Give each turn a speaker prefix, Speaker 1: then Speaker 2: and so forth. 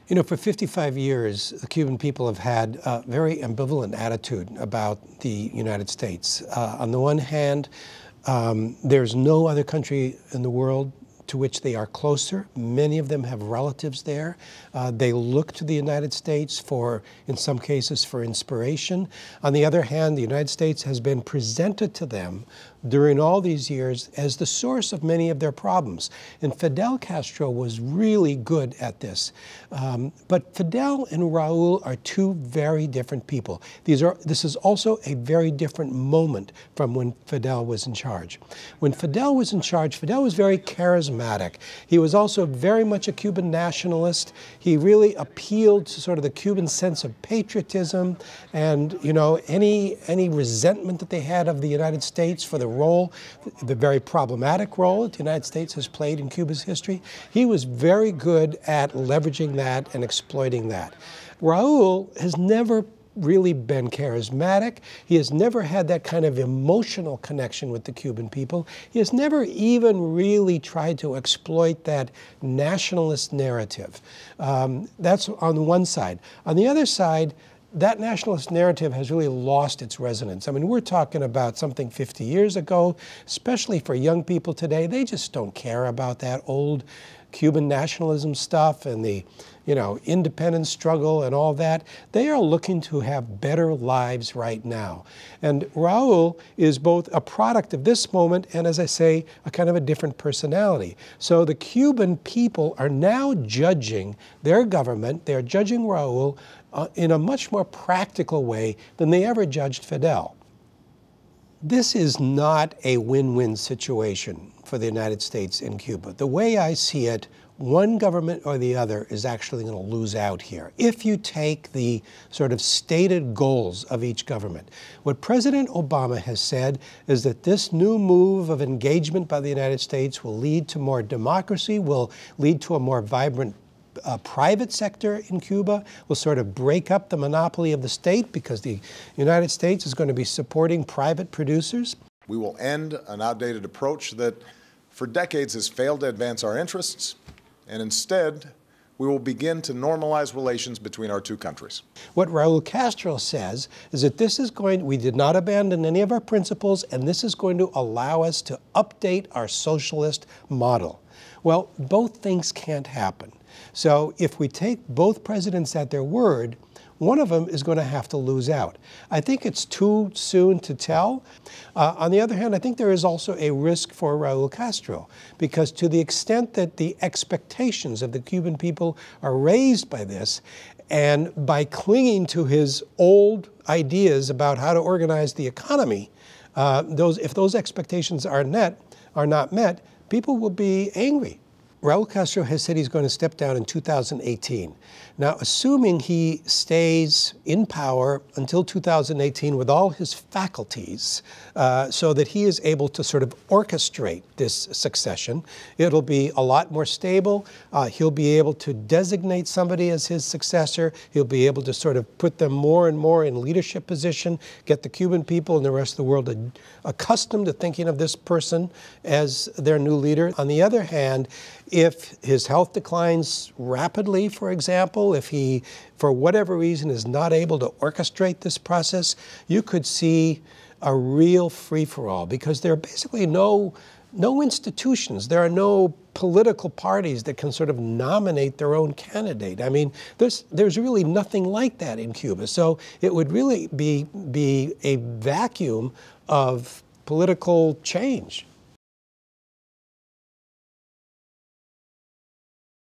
Speaker 1: You know, for 55 years, the Cuban people have had a very ambivalent attitude about the United States. On the one hand, there's no other country in the world to which they are closer. Many of them have relatives there. They look to the United States for, in some cases, for inspiration. On the other hand, the United States has been presented to them during all these years as the source of many of their problems. And Fidel Castro was really good at this. But Fidel and Raul are two very different people. This is also a very different moment from when Fidel was in charge. When Fidel was in charge, Fidel was very charismatic. He was also very much a Cuban nationalist. He really appealed to sort of the Cuban sense of patriotism and, you know, any resentment that they had of the United States for the role, the very problematic role that the United States has played in Cuba's history. He was very good at leveraging that and exploiting that. Raul has never really been charismatic. He has never had that kind of emotional connection with the Cuban people. He has never even really tried to exploit that nationalist narrative. That's on one side. On the other side, that nationalist narrative has really lost its resonance. I mean, we're talking about something 50 years ago, especially for young people today. They just don't care about that old Cuban nationalism stuff and the, you know, independence struggle and all that. They are looking to have better lives right now. And Raul is both a product of this moment and, as I say, a kind of a different personality. So the Cuban people are now judging their government, they're judging Raul in a much more practical way than they ever judged Fidel. This is not a win-win situation for the United States and Cuba. The way I see it, one government or the other is actually going to lose out here. If you take the sort of stated goals of each government, what President Obama has said is that this new move of engagement by the United States will lead to more democracy, will lead to a more vibrant private sector in Cuba, will sort of break up the monopoly of the state because the United States is going to be supporting private producers.
Speaker 2: We will end an outdated approach that for decades has failed to advance our interests, and instead we will begin to normalize relations between our two countries.
Speaker 1: What Raul Castro says is that we did not abandon any of our principles, and this is going to allow us to update our socialist model. Well, both things can't happen. So if we take both presidents at their word, one of them is going to have to lose out. I think it's too soon to tell. On the other hand, I think there is also a risk for Raul Castro, because to the extent that the expectations of the Cuban people are raised by this, and by clinging to his old ideas about how to organize the economy, if those expectations are not met, people will be angry. Raul Castro has said he's going to step down in 2018. Now, assuming he stays in power until 2018 with all his faculties, so that he is able to sort of orchestrate this succession, it'll be a lot more stable. He'll be able to designate somebody as his successor. He'll be able to sort of put them more and more in leadership position, get the Cuban people and the rest of the world accustomed to thinking of this person as their new leader. On the other hand, if his health declines rapidly, for example, if he, for whatever reason, is not able to orchestrate this process, you could see a real free-for-all, because there are basically no institutions. There are no political parties that can sort of nominate their own candidate. I mean, there's really nothing like that in Cuba. So it would really be a vacuum of political change.